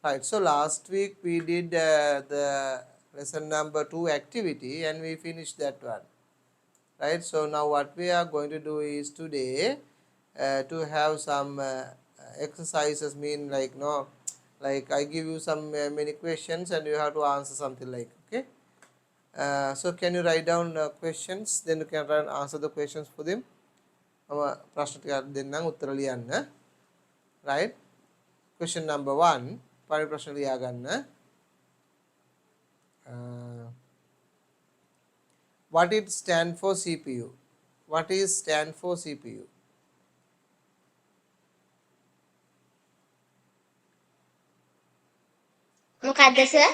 Right, so last week we did the lesson number 2 activity and we finished that one. Right, so now what we are going to do is today to have some exercises, mean like no, like I give you some many questions and you have to answer something like, okay. So can you write down questions, then you can answer the questions for them. ප්‍රශ්න ටිකක් දෙන්නම් උත්තර ලියන්න. Right, question number 1 පළවෙනි ප්‍රශ්න ලියා ගන්න. What it stand for CPU? What is stand for CPU? මොකද්ද sir?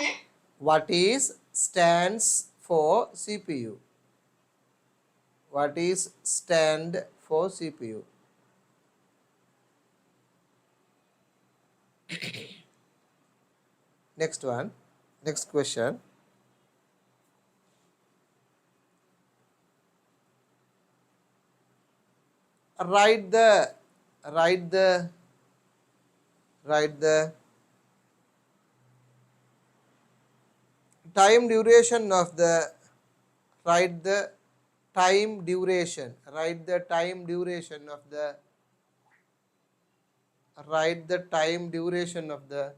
What is stands for CPU? What is stand for CPU? Next one, next question. Write the time duration of the write the time duration write the time duration of the write the time duration of the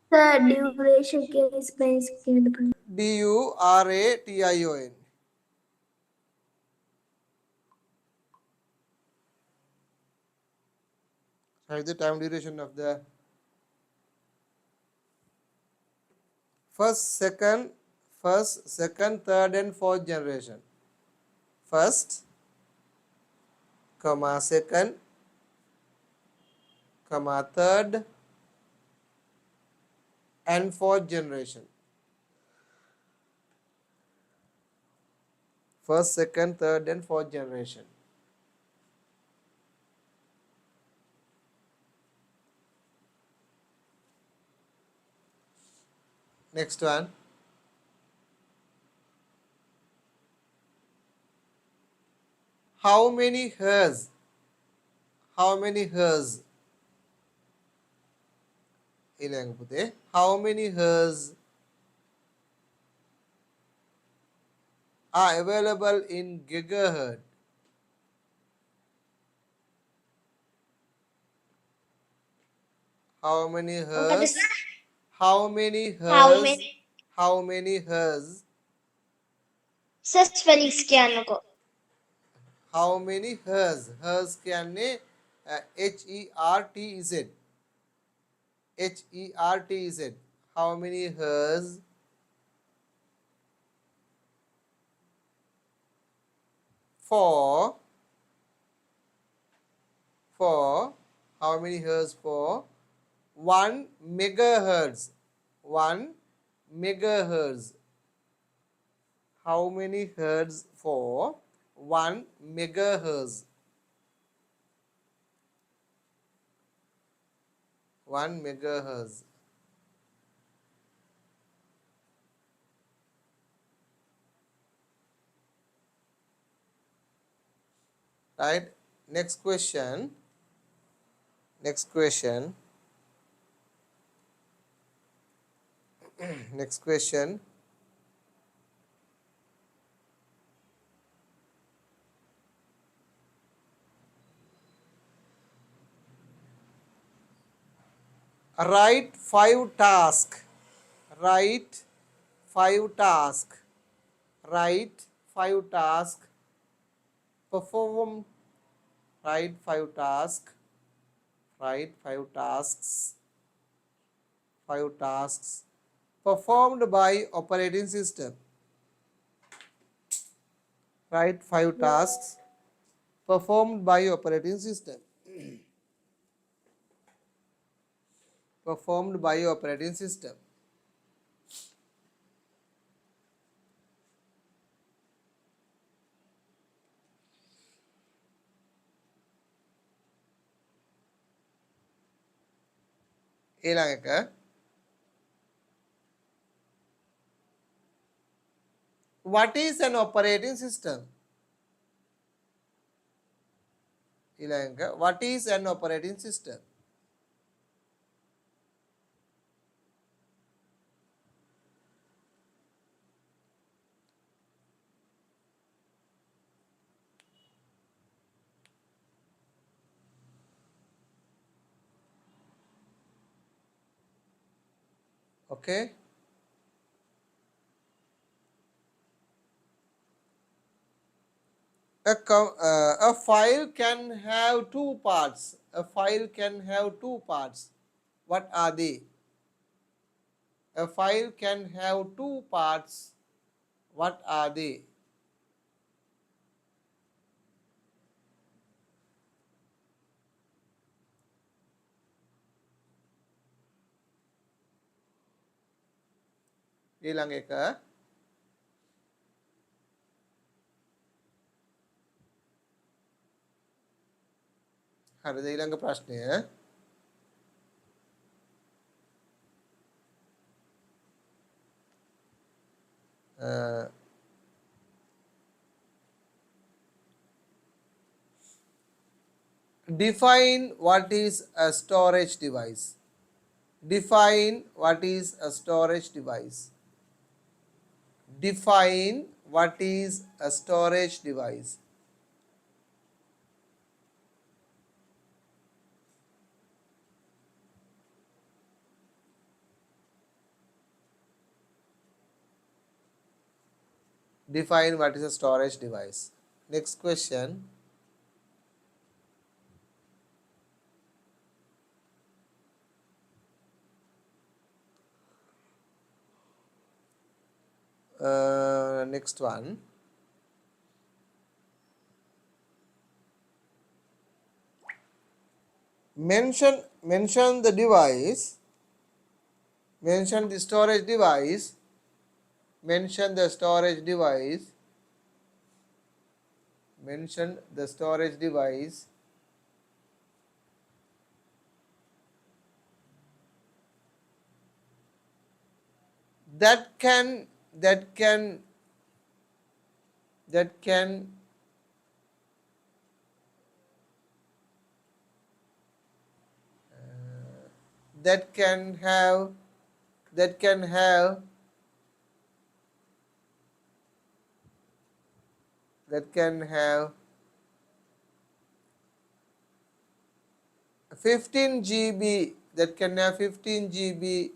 The duration is basically duration. Write the time duration of the first, second, third and fourth generation. First, comma, second, comma, third and fourth generation. First, second, third and fourth generation. Next one. How many hertz? How many hertz? How many hertz are available in gigahertz? How many hertz? How many hertz? How many hertz? සස්පෙලික්ස් කියන්නකෝ. How many hertz? Hertz කියන්නේ HERTZ. HERTZ. How many hertz? For how many hertz for 1 megahertz? 1 megahertz. How many hertz for 1 megahertz? 1 megahertz. Right, next question. Next question. Next question. Write 5 tasks. Write 5 tasks. Write 5 tasks. Perform. Write 5 tasks. Write 5 tasks. 5 tasks performed by operating system. Write 5 tasks performed by operating system. Performed by operating system. ඊළඟ එක what is an operating system? ඊළඟ what is an operating system? Okay. A file can have two parts. A file can have two parts. What are they? A file can have two parts. What are they? ඊළඟ එක හරිද ඊළඟ ප්‍රශ්නය define what is a storage device. Define what is a storage device. Define what is a storage device. Define what is a storage device. Next question. Next one. Mention the device. Mention the storage device. Mention the storage device. Mention the storage device that can that can that can that can have that can have that can have 15 GB, that can have 15 GB,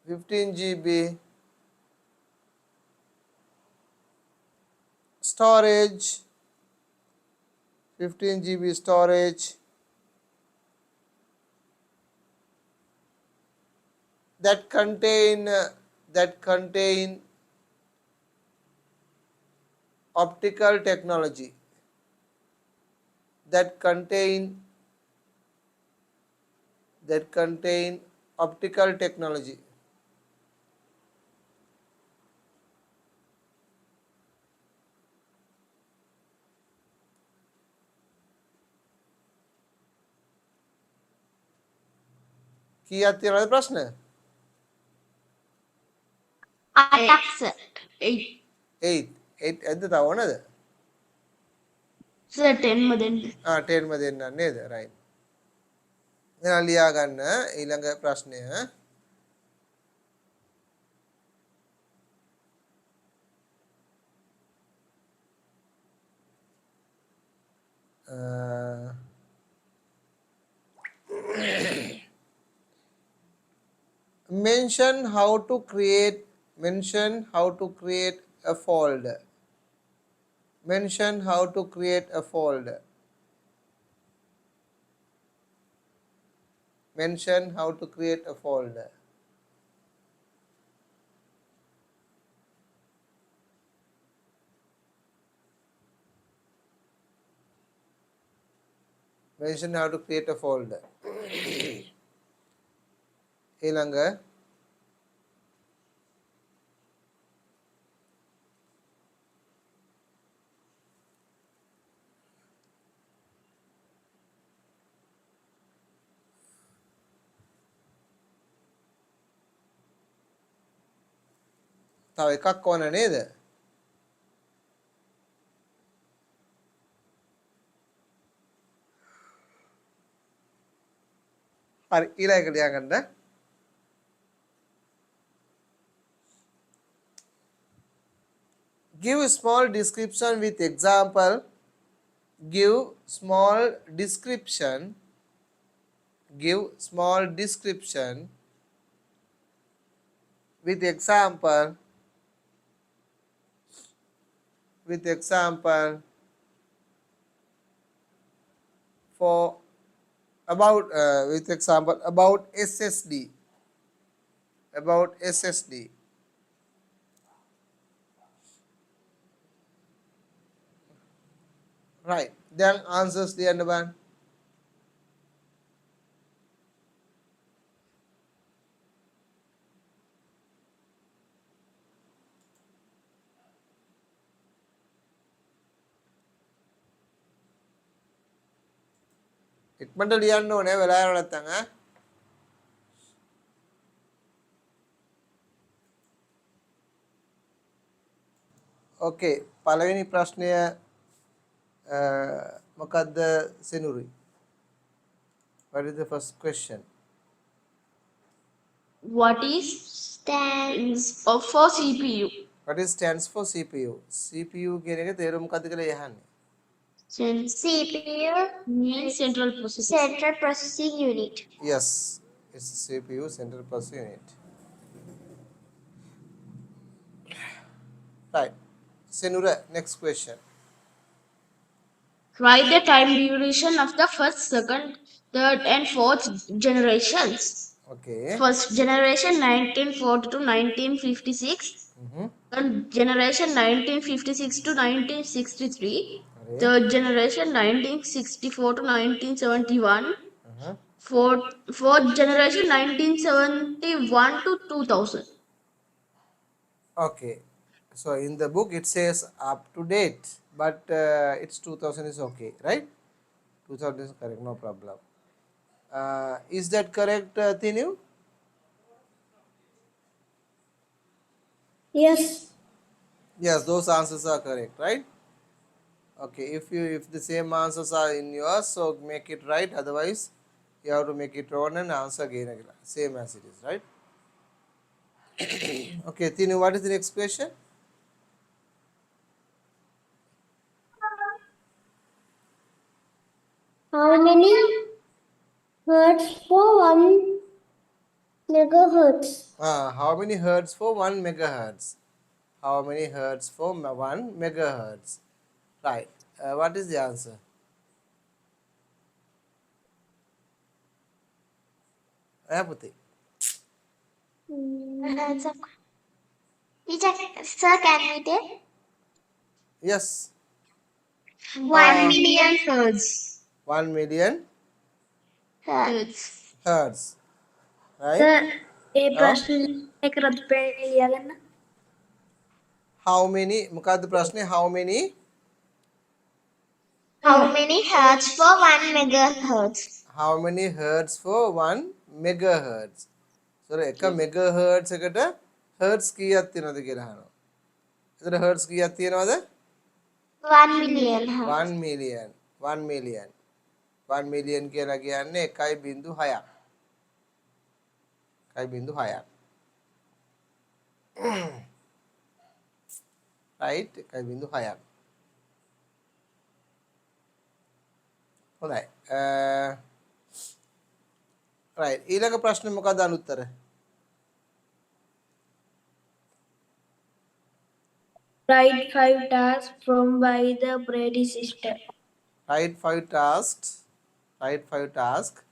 15 GB storage, 15 GB storage that contain optical technology, that contain optical technology. කීයක් තියෙනවද ප්‍රශ්න? 8ක් sir. 8 ඇද්ද තව ඕනද? Sir 10ම දෙන්න. 10ම දෙන්න නේද? right. එහෙනම් ලියා ගන්න ඊළඟ ප්‍රශ්නය. mention how to create a folder. Mention how to create a folder. Mention how to create a folder. Mention how to create a folder. ඊළඟ තව එකක් ඕන නේද? හරි ඊළඟ ලියා ගන්න. Give small description with example. Give small description. Give small description with example. With example for about with example about SSD. About SSD. Right. Then answers the end one. ඉක්මනට ලියන්න ඕනේ වෙලාව නැත්තම් ඈ. ඕකේ පළවෙනි ප්‍රශ්නය මොකද්ද සෙනුරුයි? What is the first question? What is stands for CPU? What is stands for CPU? CPU කියන එක තේරුම මොකද්ද කියලා යහන්නේ. CPU means central processing unit. Yes, it's CPU central processing unit. Right. Senura, next question. Write the time duration of the first, second, third, and fourth generations. Okay. First generation 1940 to 1956. Second generation 1956 to 1963. Third generation 1964 to 1971. Fourth generation 1971 to 2000. Okay. So in the book it says up to date, but it's 2000 is okay, right? 2000 is correct, no problem. Is that correct, Tinu? Yes. Yes, those answers are correct, right? Okay, if the same answers are in yours, so make it right. Otherwise, you have to make it wrong and answer again, same as it is, right? Okay, Tinu, what is the next question? How many hertz for 1 megahertz? How many hertz for 1 megahertz? How many hertz for 1 megahertz? Right. What is the answer? Apathy. Teacher, sir, can we take? Yes. 1 million hertz. 1 million Hertz. hertz. Right? Sir, a प्रश्न एक रद्द पे लिया गया ना? How many? मुकाद प्रश्न how many? How many hertz for 1 megahertz? How many hertz for 1 megahertz? So එක megahertz එකට hertz කීයක් තියෙනවද කියලා අහනවා. එතන hertz කීයක් තියෙනවද? 1 million hertz. 1 million. 1 million. 1 million කියලා කියන්නේ 1.6ක්. 1.6ක්. right? 1.6ක්. හොඳයි. right. ඊළඟ ප්‍රශ්නේ මොකක්ද අනුත්තර? Write 5 tasks from by the predecessor. Write 5 tasks. Write 5 tasks.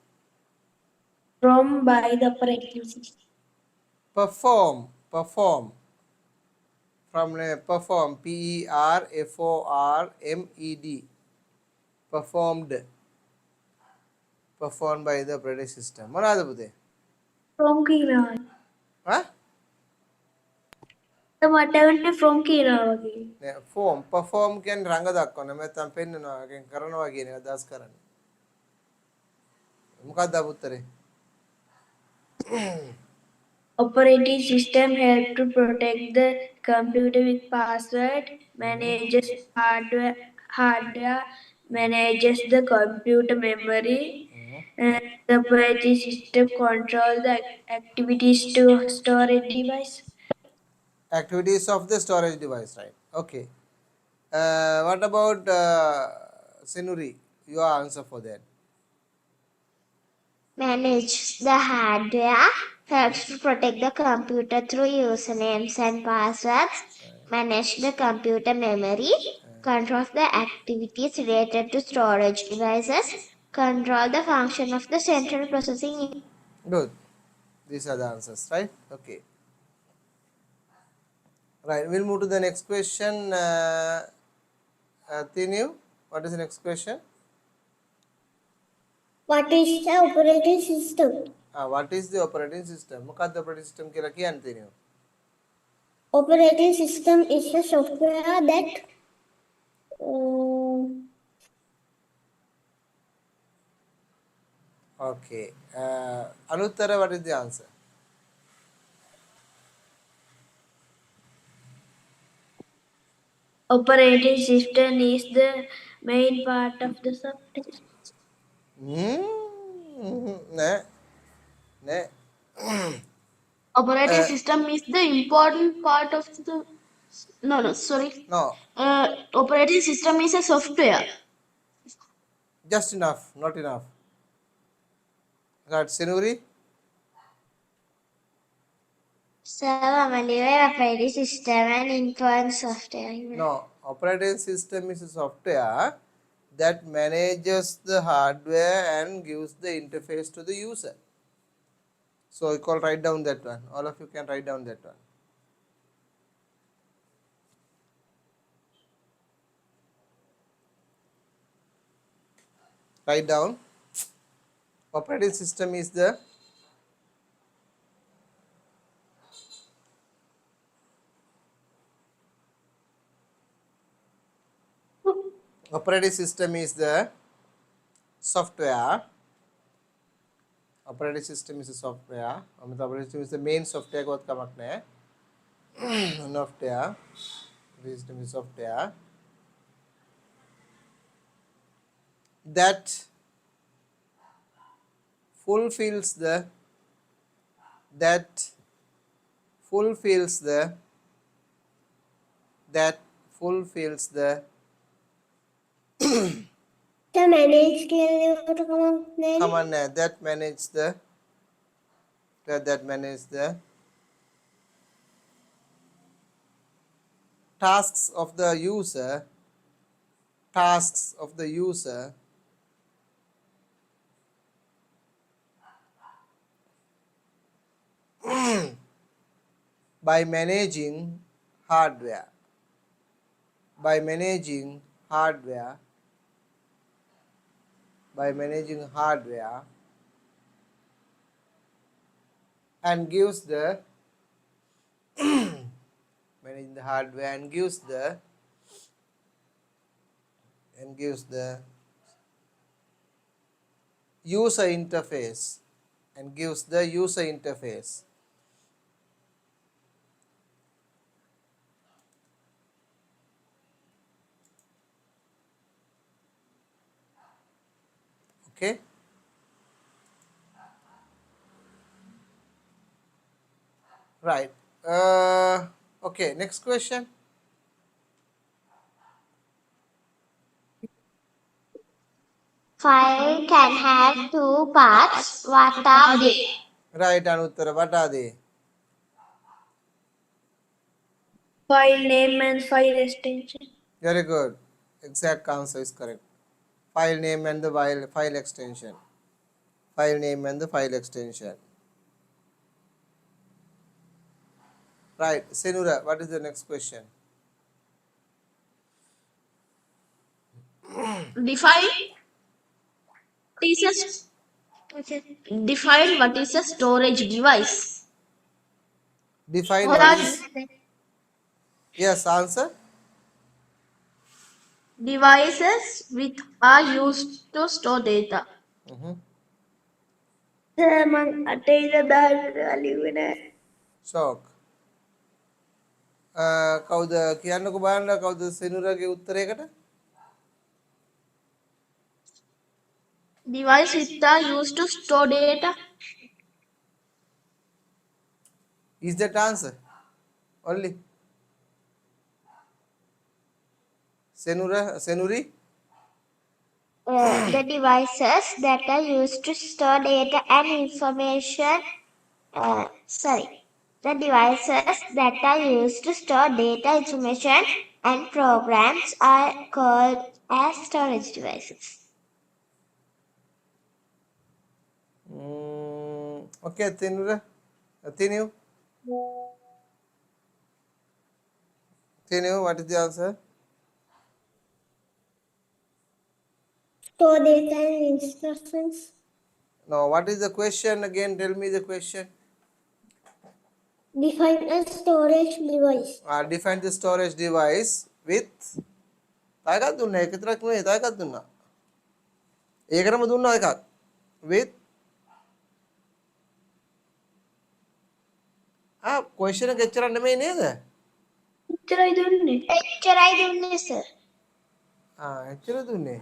From by the predecessor. Perform. Perform. From perform. PERFORMED. Performed. Performed by the predecessor. මොනවාද පුතේ? From කියලා. හා? මට වෙන්නේ from කියලා වගේ. නෑ form. Perform කියන්නේ රඟ දක්වන්න. නැත්නම් පෙන්නනවා. කියන්නේ කරනවා කියන එක අදහස් කරන්නේ. මොකක්ද උත්තරේ? Operating system help to protect the computer with password, manages hardware, manages the computer memory, The operating system controls the activities to storage device. Activities of the storage device, right? Okay. What about Sinuri? Your answer for that. Manage the hardware, helps to protect the computer through usernames and passwords, manage the computer memory, controls the activities related to storage devices, control the function of the central processing. Good. These are the answers, right? Okay. Right. We'll move to the next question. Tinu, what is the next question? What is the operating system? What is the operating system? What the operating system kira kiyan Tinu? Operating system is a software that Okay. Anuttara, what is the answer? operating system is the main part of the software. Ne, ne. Operating system is the important part of the. No, sorry. No, Operating system is a software. just enough, not enough. Right, Sinuri? Operating system and influence software. No, operating system is a software that manages the hardware and gives the interface to the user. So you can write down that one. All of you can write down that one. Write down. Operating system is the operating system is the software. Operating system is a software. Operating system is the main software. What kamakne? Software. Operating system is software that fulfills the that fulfills the that fulfills the manage command that manage the that manage the tasks of the user tasks of the user by managing hardware by managing hardware by managing hardware and gives the managing the hardware and gives the user interface and gives the user interface. Okay. Right. Okay. Next question. File can have two parts. What are they? Right, Anuttara. What are they? file name and file extension. Very good. Exact answer is correct. File name and the file extension. File name and the file extension. Right. Senura, what is the next question? Define is define what is a storage device. Define What what are is. Yes, answer. devices which are used to store data? මං අටේ ඉඳලා ලිව්වේ නෑ. Shock. කවුද කියන්නකෝ බලන්න කවුද සෙනුරගේ උත්තරයකට? Device which are used to store data. Is that answer? Only. Senuri? The devices that are used to store data and information. Sorry. The devices that are used to store data, information, and programs are called as storage devices. Okay, Tinura. Tinu. Tinu, what is the answer? Store data and instructions. No, what is the question again? Tell me the question. Define a storage device. Define the storage device with. Tayo dunna, kitrak mo tayo dunna. Ekara mo dunna ekak. With. Question එක එච්චර නෙමෙයි නේද? එච්චරයි දුන්නේ. එච්චරයි දුන්නේ sir. එච්චර දුන්නේ.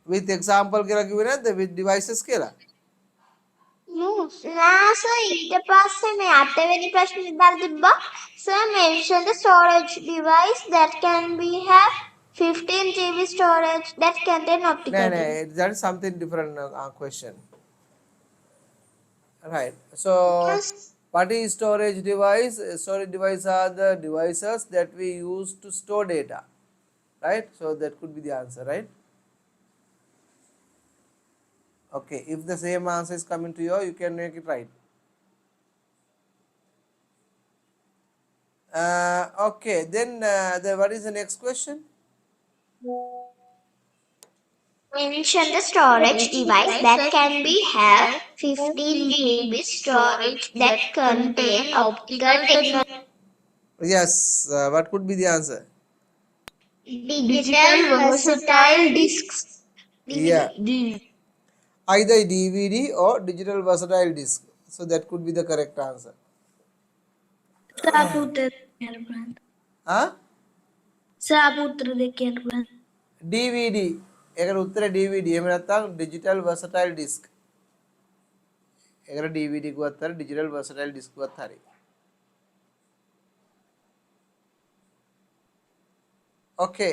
With example කියලා කිව්වේ නැද්ද? With devices කියලා. Nah, sir, ඊට පස්සේ මේ 8 වෙනි ප්‍රශ්නේ දාලා තිබ්බා. Sir, mention the storage device that can be have 15 GB storage that contain optical No, data. that is something different question. Right. So, Yes. what is storage device? Storage device are the devices that we use to store data. Right. So, that could be the answer. Right. Okay. If the same answer is coming to you, you can make it right. Okay. Then, what is the next question? Mention the storage device that can be have 15 GB storage that contain optical technology. Yes. What could be the answer? Digital versatile discs. Yeah. Either DVD or digital versatile disc. So that could be the correct answer. සාපුත්‍ර දෙකයන් බලන්න. Huh? සාපුත්‍ර දෙකයන් බලන්න. DVD. ඒකට උත්තරේ DVD. එහෙම නැත්නම් digital versatile disc. ඒකට DVD කිව්වත් හරි digital versatile disc කිව්වත් හරි. Okay.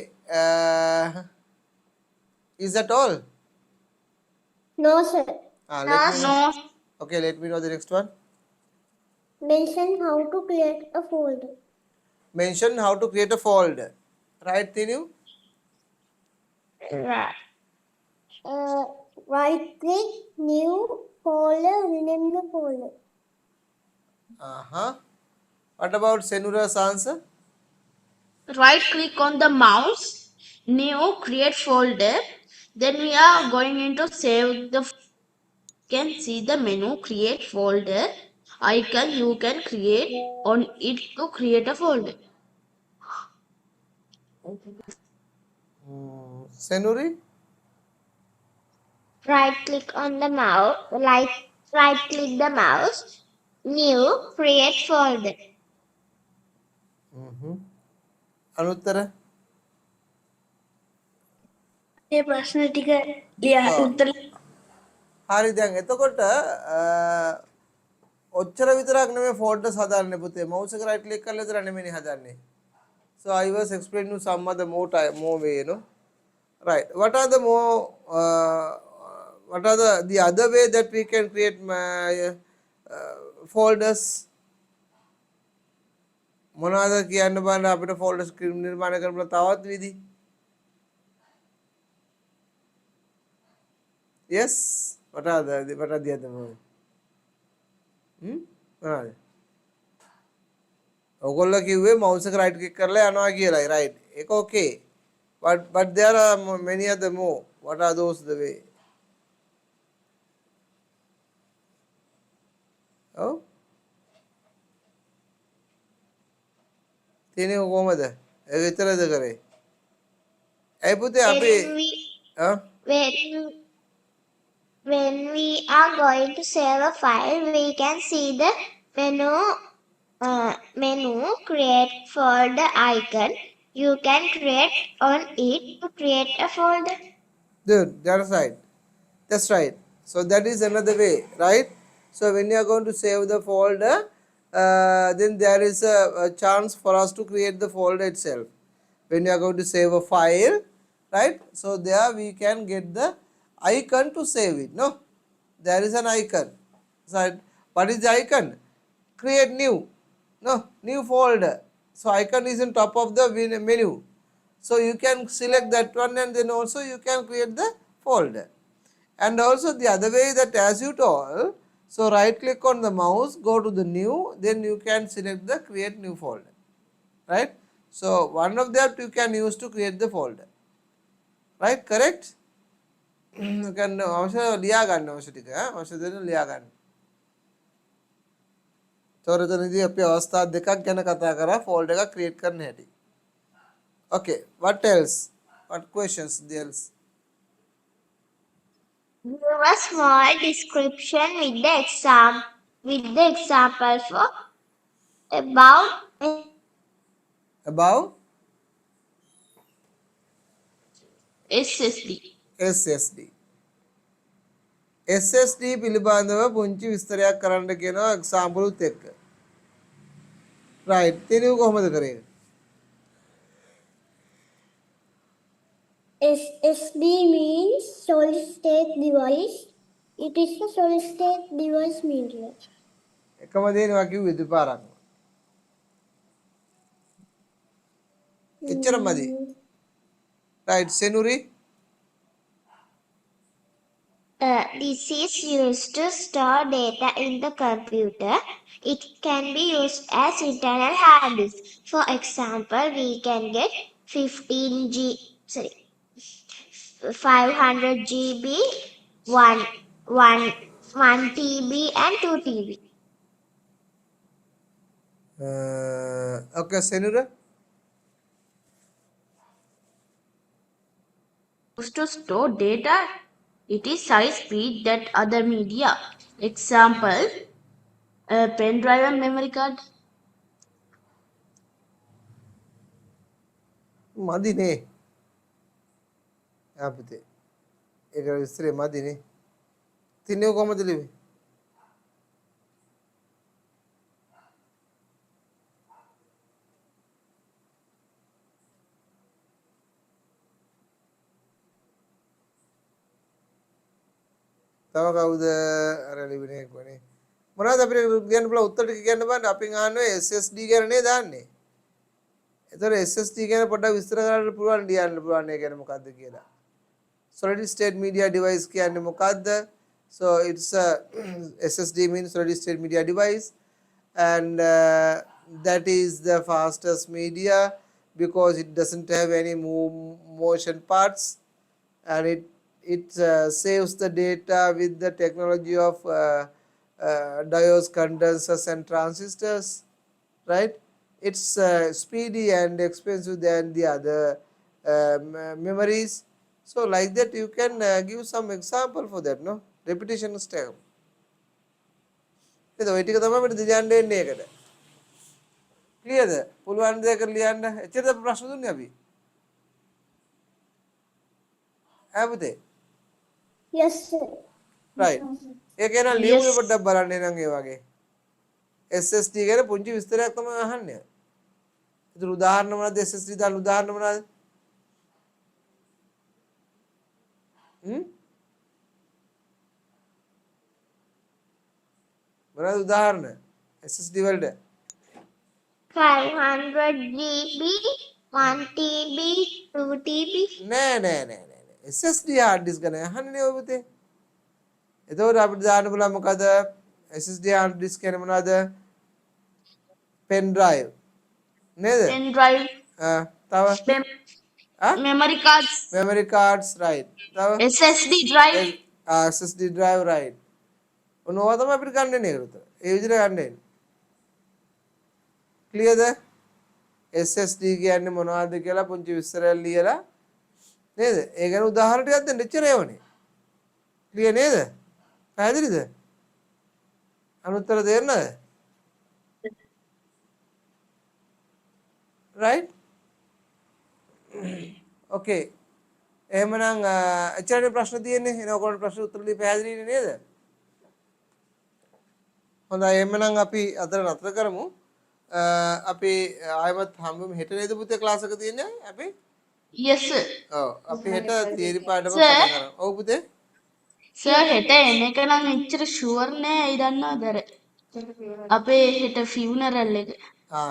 Is that all? No sir. Let me know. Okay, let me know the next one. Mention how to create a folder. Mention how to create a folder. Right, Tinu? Right. Right click, new folder, rename the folder. What about Senura's answer? Right click on the mouse, new create folder, then we are going into save the. You can see the menu create folder icon. You can create on it to create a folder. Senuri? Right click on the mouse, right click the mouse, new create folder. Anuttara? ඒ ප්‍රශ්න ටික ලියා උත්තර හරි දැන් එතකොට ඔච්චර විතරක් නෙමෙයි ෆෝල්ඩර්ස් හදාන්නේ පුතේ මවුස් එක රයිට් ක්ලික් කරලා විතර නෙමෙයි හදන්නේ. So I was explaining you some other more way, you know. Right. What are the more what are the other way that we can create folders? මොනවාද කියන්න බලන්න අපිට folders නිර්මාණය කරන්න තවත් විදි. Yes. What are the other more? මොනවාද? ඔයගොල්ලෝ කිව්වේ mouse එක right click කරලා යනවා කියලායි right. ඒක okay. But there are many other more. What are those the way? Oh? තියෙන්නේ කොහමද? ඒක විතරද කරේ? ඇයි පුතේ අපි When we are going to save a file, we can see the menu create folder icon. You can create on it to create a folder. Good, that's right. That's right. So that is another way, right? So when you are going to save the folder, then there is a chance for us to create the folder itself. When you are going to save a file, right? So there we can get the icon to save it. No, there is an icon. So what is the icon? Create new. No, new folder. So icon is on top of the menu. So you can select that one and then also you can create the folder. And also the other way that as you told, so right click on the mouse, go to the new, then you can select the create new folder, right? So one of that you can use to create the folder, right? Correct? You can අවශ්‍ය ලියා ගන්න අවශ්‍ය ටික අවශ්‍ය දෙන ලියා ගන්න. තොරතුරුදී අපි අවස්ථා දෙකක් ගැන කතා කරා ෆෝල්ඩර් එකක් ක්‍රියේට් කරන්න හැටි. Okay, what else? What questions else? Give a small description with the example for Above SSD. SSD. SSD පිළිබඳව පුංචි විස්තරයක් කරන්න කියනවා example උත් එක්ක. Right. තේරුව කොහොමද කරේ? SSD means solid state device. It is a solid state device media. එකම දේනවා කිව්වේ දෙපාරක්. එච්චරමදි. Right, Senuri? This is used to store data in the computer. It can be used as internal hard disk. For example, we can get 500 GB, 1 TB and 2 TB. Okay, Senura? Used to store data, it is high speed that other media. Example, a pen drive and memory card. මදිනේ. අපිට ඒක විස්තරේ මදිනේ. තින්නේ කොහමද ලිව්වේ? තව කවුද අර ලිවිනේ කොනේ මොනවද අපිට කියන්න පුළුවන් උත්තර ටික කියන්න බෑ අපි ගන්නවා SSD ගැන නේ දාන්නේ. ඒතර SSD ගැන පොඩ්ඩක් විස්තර කරන්න පුළුවන් ලියන්න පුළුවන් ඒ ගැන මොකද්ද කියලා. Solid state media device කියන්නේ මොකද්ද? So it's a SSD means solid state media device and that is the fastest media because it doesn't have any motion parts and it saves the data with the technology of diodes, condensers and transistors, right? It's speedy and expensive than the other memories. So like that you can give some example for that, no? Repetition step. ඒක ඔය ටික තමයි අපිට දියන්න වෙන්නේ ඒකට. ක්ලියර්ද? පුළුවන් දෙයක ලියන්න. එච්චරද ප්‍රශ්න දුන්නේ අපි? ආපුතේ? Yes, sir. right. ඒක එන ලියුමේ පොඩ්ඩක් බලන්න එනං ඒ වගේ. SSD ගැන පුංචි විස්තරයක් තමයි අහන්නේ. ඒතර උදාහරණ මොනවද SSD දාන උදාහරණ මොනවද? මොනවද උදාහරණ? SSD වලට 500 GB, 1 TB, 2 TB. නෑ. SSD hard disk ගැන අහන්නේ ඔය පුතේ. එතකොට අපිට දාන්න පුළුවන් මොකද? SSD hard disk කියන්නේ මොනවද? pen drive. නේද? Pen drive. තව Memory cards. memory cards, right. තව SSD drive. SSD drive, right. ඔනවා තමයි අපිට ගන්න එන්නේ ඒකට. ඒ විදිහට ගන්න එන්නේ. ක්ලියර්ද? SSD කියන්නේ මොනවද කියලා පුංචි විස්තරයක් ලියලා නේද? ඒ ගැන උදාහරණ ටිකක් දෙන්න එච්චර ඒවනේ. ක්ලියර් නේද? පැහැදිලිද? අනුත්තර දෙන්නද? right? Okay. එහෙමනම් එච්චරනේ ප්‍රශ්න තියෙන්නේ. එන ඔයගොල්ලෝ ප්‍රශ්න උත්තර දී පැහැදිලිනේ නේද? හොඳයි එහෙමනම් අපි අද නතර කරමු. අපි ආයමත් හම්බෙමු හෙට නේද පුතේ ක්ලාස් එක තියෙන්නේ අපි? yes sir. ඔව් අපි හෙට තියරි පාඩම Sir. පටන් ගන්නවා. ඔව් පුතේ. සර් හෙට එන එක නම් එච්චර ෂුවර් නෑ. ඇයි දන්නවද අර අපේ හෙට ෆියුනරල් එක.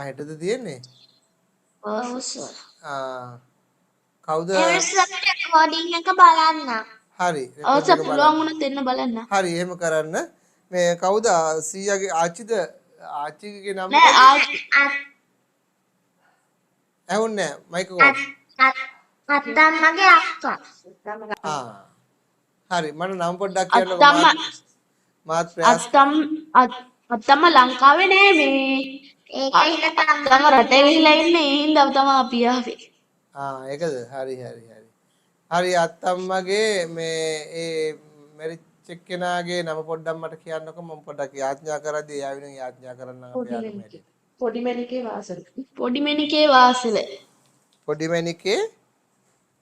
හෙටද තියෙන්නේ? ඔව් සර්. කවුද? රෙකෝඩින් එක බලන්න. හරි ඔව් රෙකෝඩ් සර් එක පුළුවන් බලන්න. වුණොත් එන්න බලන්න. හරි එහෙම කරන්න. මේ කවුද සීයාගේ ආච්චිද? ආච්චිගේ නම නෑ මොකක්ද? ඇහුන්නේ නැහැ මයික් එක ඔෆ්. අත්තම්මගේ අක්කා. හරි මට නම පොඩ්ඩක් කියන්නකෝ මාත් ප්‍රයාස අත්තම්ම ලංකාවේ නෑ මේ. ඒක අත්තම්ම රටේ ගිහිල්ලා ඉන්නේ. ඒ හින්දා තමයි අපි ආවේ. ඒකද හරි හරි අත්තම්මගේ මේ ඒ මැරිච් එක්කෙනාගේ නම පොඩ්ඩක් මට කියන්නකෝ මම පොඩ්ඩක් යාඥා කරද්දී එයා වෙනුවෙන් යාඥා කරන්නම් අපේ ආගම හැටියට. පොඩි මැනිකේ වාසල. පොඩි මැනිකේ වාසල. පොඩි මැනිකේ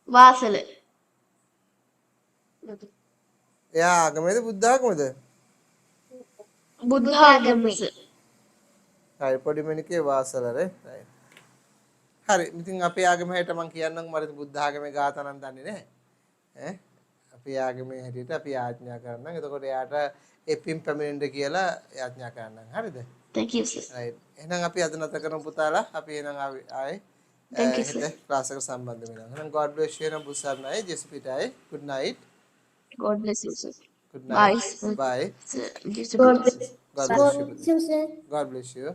වාසල. එයා ආගමේද බුද්ධ ආගමද? බුද්ධ ආගමේ. හරි පොඩි මැනිකේ වාසල රේ. හරි ඉතින් අපේ ආගම හැට මම කියන්නම් මට බුද්ධ ආගමේ ගාථා නම් දන්නේ නැහැ. අපේ ආගමේ හැටියට අපි ආඥා කරනවා. එතකොට එයාට එපින් පැමිණෙන්න කියලා ආඥා කරනවා. හරිද? Thank you sir. right. එහෙනම් අපි අද නැත කරමු පුතාලා. අපි එහෙනම් ආයේ Thank you sir. ක්ලාස් එකට සම්බන්ධ වෙනවා. එහෙනම් God bless you and බුසර්ණයි ජෙසිපිටයි. good night. God bless you sir. good night. Bye. bye. Sir, God bless. God bless you. Sir. God bless you.